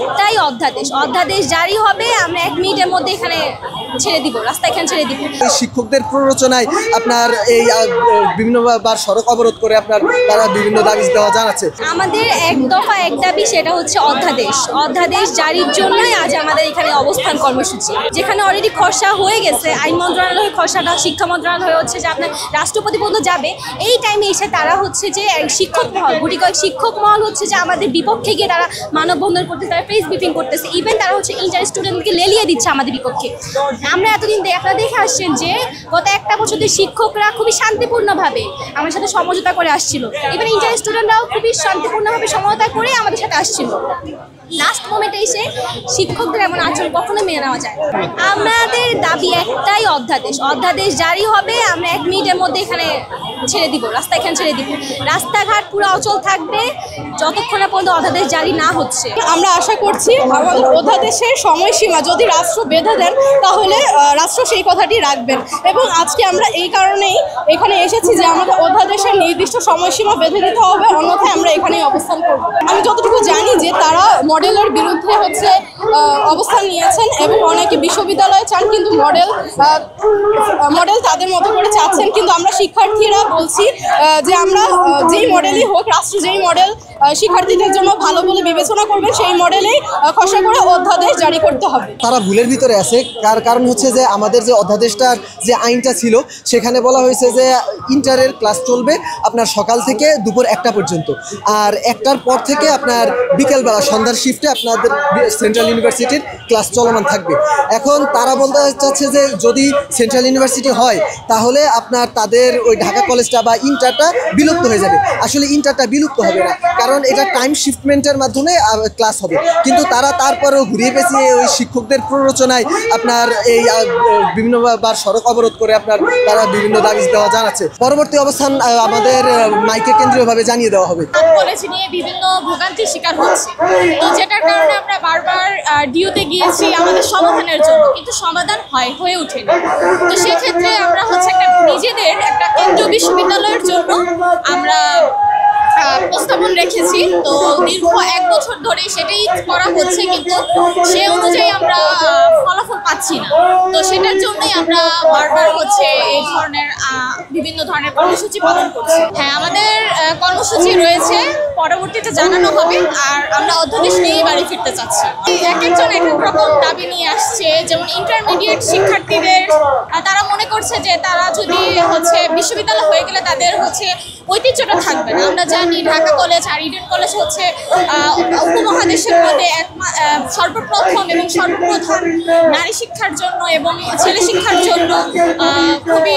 একটাই অধ্যাদেশ জারি হবে। আমরা 1 মিনিটের মধ্যে এখানে ছেড়ে দিব, রাস্তা এখানে ছেড়ে দিব। শিক্ষকদের প্ররোচনায় আপনার এই বিভিন্নবার সড়ক অবরোধ করে তারা বিভিন্ন দাবি দেওয়া জানাচ্ছে। আমাদের এক দফা এক দাবি, সেটা হচ্ছে অধ্যাদেশ জারির জন্যই আজ আমাদের এখানে অবস্থান কর্মসূচি। যেখানে অলরেডি খসড়া হয়ে গেছে, আইন মন্ত্রণালয় খসড়াটা শিক্ষা মন্ত্রণালয় হচ্ছে যে আপনার রাষ্ট্রপতি পর্যন্ত যাবে। এই টাইমে এসে তারা হচ্ছে যে শিক্ষক মহল, গুটি কয়েক শিক্ষক মহল হচ্ছে যে আমাদের বিপক্ষে গিয়ে তারা মানববন্ধন করতেছে, তারা প্রেস ব্রিফিং করতেছে, ইভেন তারা হচ্ছে ইন্টার স্টুডেন্টকে লেলিয়ে দিচ্ছে আমাদের বিপক্ষে। আমরা এতদিন আপনারা দেখে আসছেন যে গত 1টা বছর ধরে শিক্ষকরা খুবই শান্তিপূর্ণভাবে আমার সাথে সমঝোতা করে আসছিল, ইভেন ইন্টার স্টুডেন্টরাও খুবই শান্তিপূর্ণভাবে সমঝোতা করে আমাদের সাথে আসছিল। লাস্ট মোমেন্টে এসে শিক্ষকদের এমন আচরণ কখনো মেনে নেওয়া যায় না। আমাদের দাবি একটাই অধ্যাদেশ জারি হবে। আমরা 1 মিনিটের মধ্যে এখানে ছেড়ে দিব, রাস্তা এখানে ছেড়ে দিব। রাস্তাঘাট পুরো অচল থাকবে যতক্ষণ না পর্যন্ত অধ্যাদেশ জারি না হচ্ছে। আমরা আশা করছি আমাদের অধ্যাদেশের সময়সীমা যদি রাষ্ট্র বেঁধে দেন তাহলে রাষ্ট্র সেই কথাটি রাখবেন। এবং আজকে আমরা এই কারণেই এখানে এসেছি যে আমাদের অধ্যাদেশের নির্দিষ্ট সময়সীমা বেঁধে দিতে হবে, অন্যথায় আমরা এখানেই অবস্থান করব। আমি যতটুকু জানি যে তারা মডেলের বিরুদ্ধে অবস্থান নিয়েছেন এবং অনেকে বিশ্ববিদ্যালয়ে চান, কিন্তু মডেল তাদের মতো করে চাচ্ছেন। কিন্তু আমরা শিক্ষার্থীরা বলছি যে আমরা যেই মডেলই হোক, রাষ্ট্র যেই মডেল শিক্ষার্থীদের জন্য ভালো বলে বিবেচনা করবেন সেই মডেলেই খসড়া করে অধ্যাদেশ জারি করতে হবে। তারা ভুলের ভিতরে আছে, কারণ হচ্ছে যে আমাদের যে অধ্যাদেশটার যে আইনটা ছিল সেখানে বলা হয়েছে যে ইন্টারের ক্লাস চলবে আপনার সকাল থেকে দুপুর 1টা পর্যন্ত, আর 1টার পর থেকে আপনার বিকেলবেলা সন্ধ্যার শিফটে আপনাদের সেন্ট্রাল ইউনিভার্সিটির ক্লাস চলমান থাকবে। এখন তারা বলতে চাচ্ছে যে যদি সেন্ট্রাল ইউনিভার্সিটি হয় তাহলে আপনার তাদের ওই ঢাকা কলেজটা বা ইন্টারটা বিলুপ্ত হয়ে যাবে। আসলে ইন্টারটা বিলুপ্ত হবে না, কারণ এটা টাইম শিফটমেন্টের মাধ্যমে ক্লাস হবে। কিন্তু তারা তারপরেও ঘুরিয়ে পেঁচিয়ে ওই শিক্ষকদের প্ররোচনায় আপনার এই বিভিন্নবার সড়ক অবরোধ করে তারা বিভিন্ন দাবি দেওয়া জানাচ্ছে। পরবর্তী অবস্থান আমাদের মাইকে কেন্দ্রীয়ভাবে জানিয়ে দেওয়া হবে। কলেজ নিয়ে বিভিন্ন ভোগান্তির শিকার হচ্ছে, তো যেটার কারণে আমরা বারবার ডিউতে গিয়েছি আমাদের সমাধানের জন্য, কিন্তু সমাধান হয়ে ওঠেনি। তো সেক্ষেত্রে আমরা হচ্ছে নিজেদের একটা কেন্দ্রীয় বিশ্ববিদ্যালয়ের জন্য আমরা প্রস্তাবন রেখেছি। তো দীর্ঘ 1 বছর ধরে সেটাই করা হচ্ছে, কিন্তু সে অনুযায়ী আমরা ফলাফল পাচ্ছি না। তো সেটার জন্যই আমরা বারবার হচ্ছে এই ধরনের বিভিন্ন ধরনের কর্মসূচি পালন করছি। হ্যাঁ, আমাদের কর্মসূচি রয়েছে, পরবর্তীতে জানানো হবে। আর আমরা অধ্যাদেশ নিয়েই বাড়ি ফিরতে চাচ্ছি। এক একজন এক এক রকম দাবি নিয়ে আসছে। যেমন ইন্টারমিডিয়েট শিক্ষার্থীদের তারা মনে করছে যে তারা যদি হচ্ছে বিশ্ববিদ্যালয় হয়ে গেলে তাদের হচ্ছে ঐতিহ্যটা থাকবে না। আমরা জানি ঢাকা কলেজ আর ইডেন কলেজ হচ্ছে উপমহাদেশের মধ্যে সর্বপ্রথম এবং সর্বপ্রধান নারী শিক্ষার জন্য এবং ছেলে শিক্ষার জন্য খুবই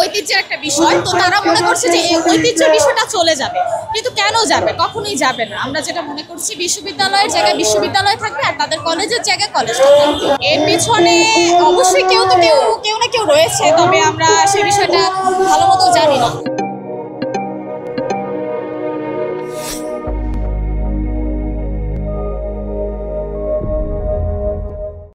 ঐতিহ্যের একটা বিষয়। তো তারা মনে করছে যে এই ঐতিহ্যের বিষয়টা চলে যাবে, কিন্তু কেন যাবে? কখনোই যাবে না। আমরা যেটা মনে করছি বিশ্ববিদ্যালয়ের জায়গায় বিশ্ববিদ্যালয় থাকবে আর তাদের কলেজের জায়গায় কলেজ থাকবে। এর পিছনে অবশ্যই কেউ না কেউ রয়েছে, তবে আমরা সেই বিষয়টা ভালো মতো জানি না।